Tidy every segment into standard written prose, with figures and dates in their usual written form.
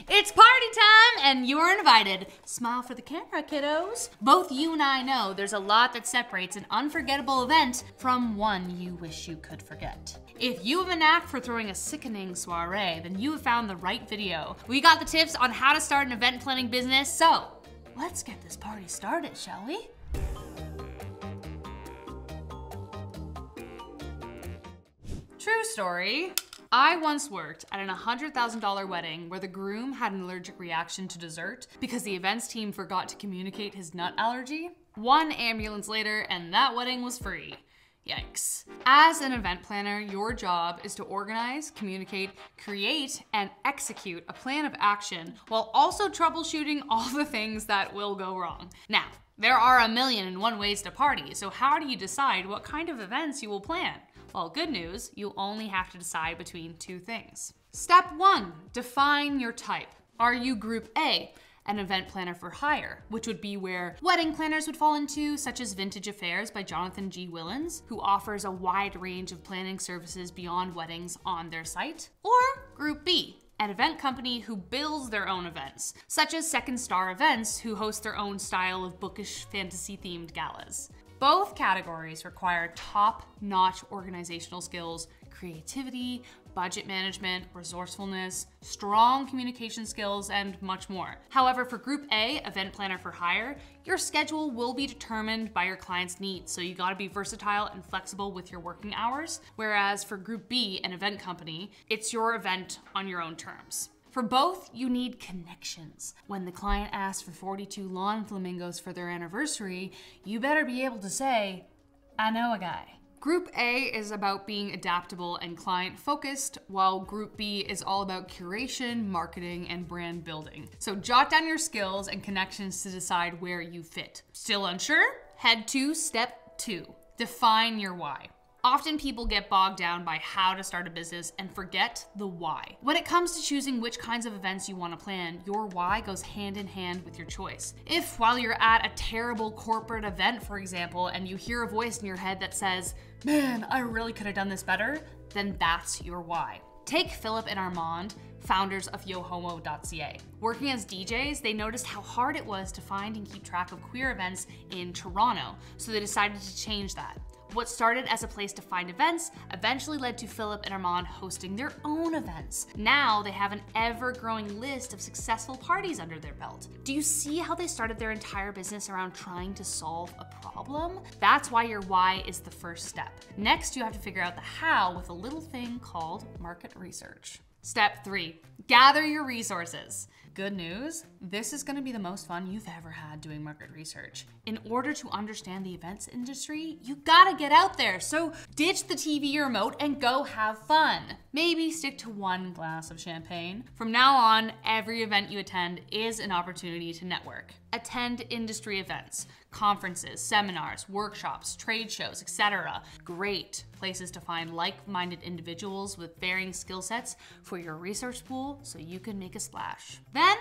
It's party time and you're invited. Smile for the camera, kiddos. Both you and I know there's a lot that separates an unforgettable event from one you wish you could forget. If you have a knack for throwing a sickening soiree, then you have found the right video. We got the tips on how to start an event planning business, so let's get this party started, shall we? True story. I once worked at an $100,000 wedding where the groom had an allergic reaction to dessert because the events team forgot to communicate his nut allergy. One ambulance later, and that wedding was free. Yikes. As an event planner, your job is to organize, communicate, create, and execute a plan of action while also troubleshooting all the things that will go wrong. Now, there are 1,000,001 ways to party, so how do you decide what kind of events you will plan? Well, good news, you only have to decide between two things. Step 1, define your type. Are you Group A, an event planner for hire, which would be where wedding planners would fall into, such as Vintage Affairs by Jonathan G. Willens, who offers a wide range of planning services beyond weddings on their site? Or Group B, an event company who builds their own events, such as Second Star Events, who host their own style of bookish fantasy-themed galas. Both categories require top-notch organizational skills, creativity, budget management, resourcefulness, strong communication skills, and much more. However, for Group A, event planner for hire, your schedule will be determined by your client's needs, so you gotta be versatile and flexible with your working hours. Whereas for Group B, an event company, it's your event on your own terms. For both, you need connections. When the client asks for 42 lawn flamingos for their anniversary, you better be able to say, I know a guy. Group A is about being adaptable and client-focused, while Group B is all about curation, marketing, and brand building. So jot down your skills and connections to decide where you fit. Still unsure? Head to Step 2. Define your why. Often people get bogged down by how to start a business and forget the why. When it comes to choosing which kinds of events you want to plan, your why goes hand in hand with your choice. If while you're at a terrible corporate event, for example, and you hear a voice in your head that says, man, I really could have done this better, then that's your why. Take Philip and Armand, founders of yohomo.ca. Working as DJs, they noticed how hard it was to find and keep track of queer events in Toronto, so they decided to change that. What started as a place to find events eventually led to Philip and Armand hosting their own events. Now they have an ever-growing list of successful parties under their belt. Do you see how they started their entire business around trying to solve a problem? That's why your why is the first step. Next, you have to figure out the how with a little thing called market research. Step 3, gather your resources. Good news, this is gonna be the most fun you've ever had doing market research. In order to understand the events industry, you gotta get out there. So ditch the TV remote and go have fun. Maybe stick to one glass of champagne. From now on, every event you attend is an opportunity to network. Attend industry events, conferences, seminars, workshops, trade shows, etc. Great places to find like-minded individuals with varying skill sets for your research pool so you can make a splash. Then,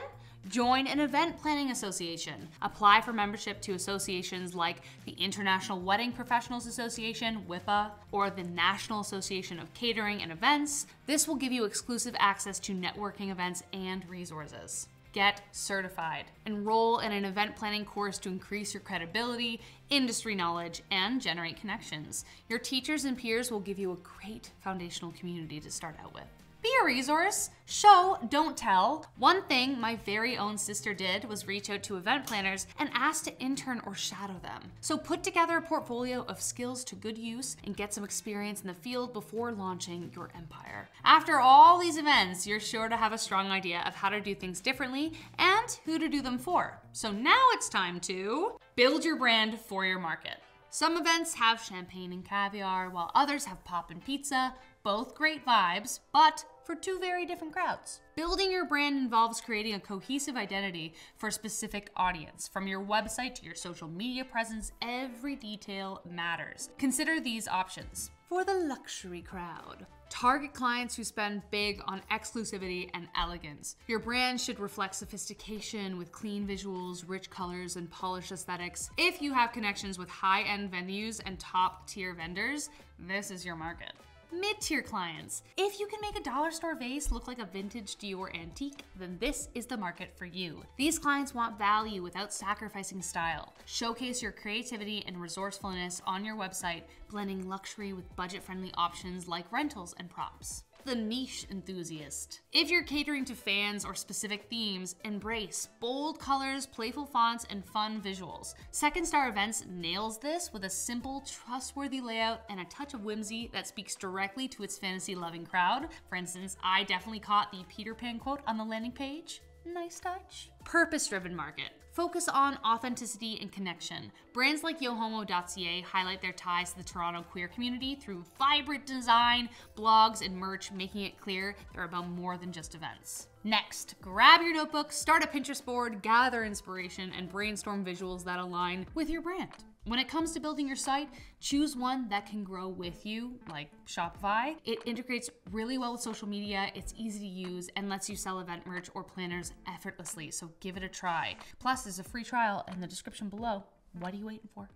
join an event planning association. Apply for membership to associations like the International Wedding Professionals Association, WIPA, or the National Association of Catering and Events. This will give you exclusive access to networking events and resources. Get certified. Enroll in an event planning course to increase your credibility, industry knowledge, and generate connections. Your teachers and peers will give you a great foundational community to start out with. Be a resource. Show, don't tell. One thing my very own sister did was reach out to event planners and ask to intern or shadow them. So put together a portfolio of skills to good use and get some experience in the field before launching your empire. After all these events, you're sure to have a strong idea of how to do things differently and who to do them for. So now it's time to build your brand for your market. Some events have champagne and caviar, while others have pop and pizza. Both great vibes, but for two very different crowds. Building your brand involves creating a cohesive identity for a specific audience. From your website to your social media presence, every detail matters. Consider these options. For the luxury crowd, target clients who spend big on exclusivity and elegance. Your brand should reflect sophistication with clean visuals, rich colors, and polished aesthetics. If you have connections with high-end venues and top-tier vendors, this is your market. mid-tier clients. If you can make a dollar store vase look like a vintage Dior antique, then this is the market for you. These clients want value without sacrificing style. Showcase your creativity and resourcefulness on your website, blending luxury with budget-friendly options like rentals and props. The niche enthusiast. If you're catering to fans or specific themes, embrace bold colors, playful fonts, and fun visuals. Second Star Events nails this with a simple, trustworthy layout and a touch of whimsy that speaks directly to its fantasy-loving crowd. For instance, I definitely caught the Peter Pan quote on the landing page. Nice touch. Purpose-driven market. Focus on authenticity and connection. Brands like yohomo.ca highlight their ties to the Toronto queer community through vibrant design, blogs, and merch, making it clear they're about more than just events. Next, grab your notebook, start a Pinterest board, gather inspiration, and brainstorm visuals that align with your brand. When it comes to building your site, choose one that can grow with you, like Shopify. It integrates really well with social media, it's easy to use, and lets you sell event merch or planners effortlessly, so give it a try. Plus, there's a free trial in the description below. What are you waiting for?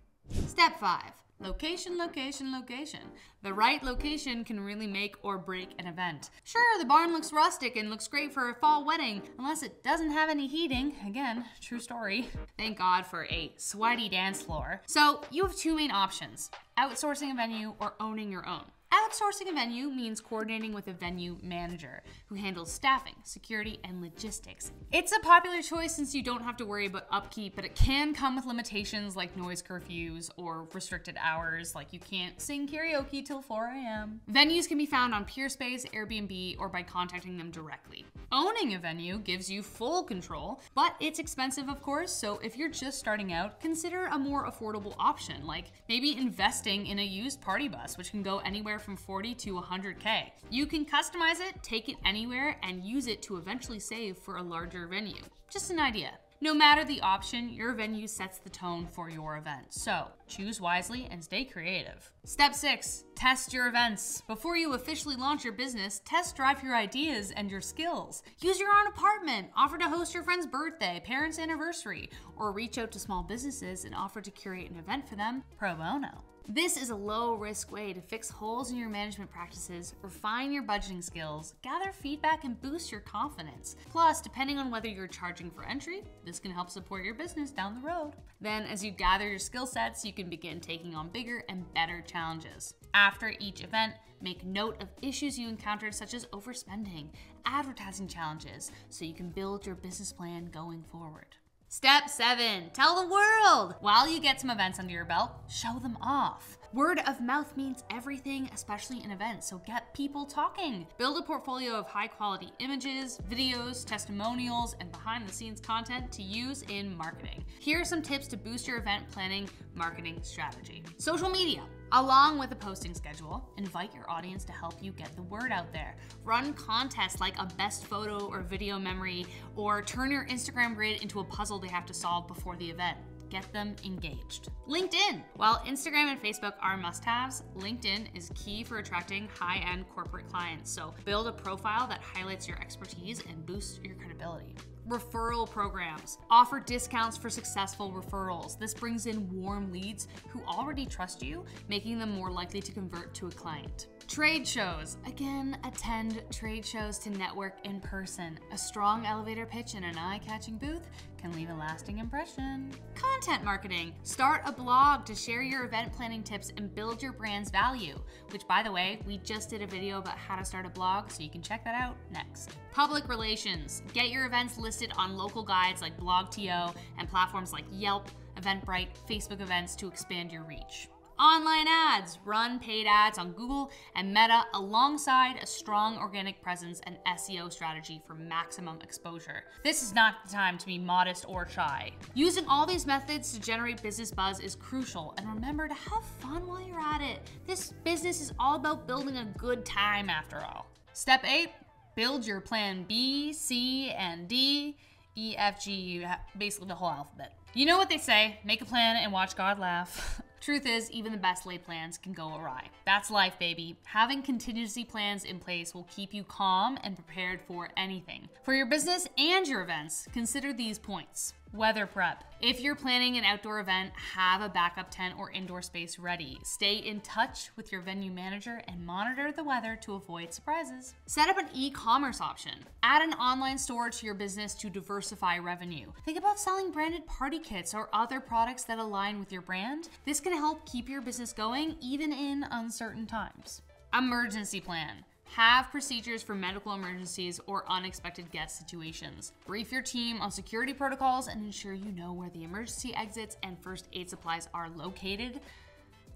Step 5. Location, location, location. The right location can really make or break an event. Sure, the barn looks rustic and looks great for a fall wedding, unless it doesn't have any heating. Again, true story. Thank God for a sweaty dance floor. So you have two main options: outsourcing a venue or owning your own. Outsourcing a venue means coordinating with a venue manager who handles staffing, security, and logistics. It's a popular choice since you don't have to worry about upkeep, but it can come with limitations like noise curfews or restricted hours, like you can't sing karaoke till 4 a.m. Venues can be found on Peerspace, Airbnb, or by contacting them directly. Owning a venue gives you full control, but it's expensive, of course, so if you're just starting out, consider a more affordable option, like maybe investing in a used party bus, which can go anywhere from 40 to 100K. You can customize it, take it anywhere, and use it to eventually save for a larger venue. Just an idea. No matter the option, your venue sets the tone for your event. So choose wisely and stay creative. Step 6, test your events. Before you officially launch your business, test drive your ideas and your skills. Use your own apartment, offer to host your friend's birthday, parent's anniversary, or reach out to small businesses and offer to curate an event for them pro bono. This is a low-risk way to fix holes in your management practices, refine your budgeting skills, gather feedback, and boost your confidence. Plus, depending on whether you're charging for entry, this can help support your business down the road. Then, as you gather your skill sets, you can begin taking on bigger and better challenges. After each event, make note of issues you encountered, such as overspending, advertising challenges, so you can build your business plan going forward. Step 7, tell the world! While you get some events under your belt, show them off. Word of mouth means everything, especially in events, so get people talking. Build a portfolio of high quality images, videos, testimonials, and behind the scenes content to use in marketing. Here are some tips to boost your event planning marketing strategy. Social media. Along with a posting schedule, invite your audience to help you get the word out there. Run contests like a best photo or video memory, or turn your Instagram grid into a puzzle they have to solve before the event. Get them engaged. LinkedIn. While Instagram and Facebook are must-haves, LinkedIn is key for attracting high-end corporate clients. So build a profile that highlights your expertise and boosts your credibility. Referral programs. Offer discounts for successful referrals. This brings in warm leads who already trust you, making them more likely to convert to a client. Trade shows. Again, attend trade shows to network in person. A strong elevator pitch and an eye-catching booth can leave a lasting impression. Content marketing. Start a blog to share your event planning tips and build your brand's value, which, by the way, we just did a video about how to start a blog, so you can check that out next. Public relations. Get your events listed on local guides like BlogTO and platforms like Yelp, Eventbrite, Facebook events to expand your reach. Online ads. Run paid ads on Google and Meta alongside a strong organic presence and SEO strategy for maximum exposure. This is not the time to be modest or shy. Using all these methods to generate business buzz is crucial, and remember to have fun while you're at it. This business is all about building a good time after all. Step 8, build your plan B, C, and D, E, F, G, basically the whole alphabet. You know what they say, make a plan and watch God laugh. Truth is, even the best laid plans can go awry. That's life, baby. Having contingency plans in place will keep you calm and prepared for anything. For your business and your events, consider these points. Weather prep. If you're planning an outdoor event, have a backup tent or indoor space ready. Stay in touch with your venue manager and monitor the weather to avoid surprises. Set up an e-commerce option. Add an online store to your business to diversify revenue. Think about selling branded party kits or other products that align with your brand. This can help keep your business going even in uncertain times. Emergency plan. Have procedures for medical emergencies or unexpected guest situations. Brief your team on security protocols and ensure you know where the emergency exits and first aid supplies are located.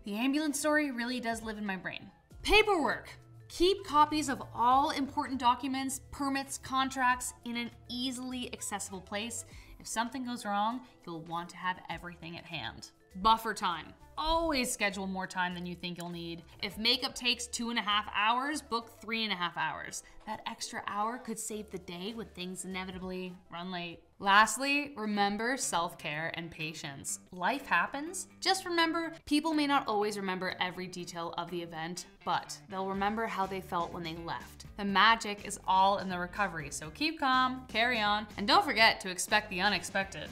The ambulance story really does live in my brain. Paperwork. Keep copies of all important documents, permits, contracts in an easily accessible place. If something goes wrong, you'll want to have everything at hand. Buffer time. Always schedule more time than you think you'll need. If makeup takes 2.5 hours, book 3.5 hours. That extra hour could save the day when things inevitably run late. Lastly, remember self-care and patience. Life happens. Just remember, people may not always remember every detail of the event, but they'll remember how they felt when they left. The magic is all in the recovery, so keep calm, carry on, and don't forget to expect the unexpected.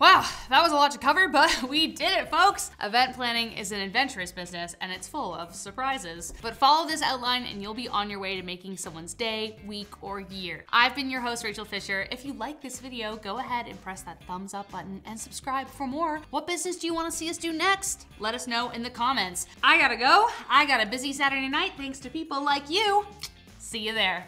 Wow, that was a lot to cover, but we did it, folks! Event planning is an adventurous business and it's full of surprises. But follow this outline and you'll be on your way to making someone's day, week, or year. I've been your host, Rachel Fisher. If you like this video, go ahead and press that thumbs up button and subscribe for more. What business do you want to see us do next? Let us know in the comments. I gotta go. I got a busy Saturday night thanks to people like you. See you there.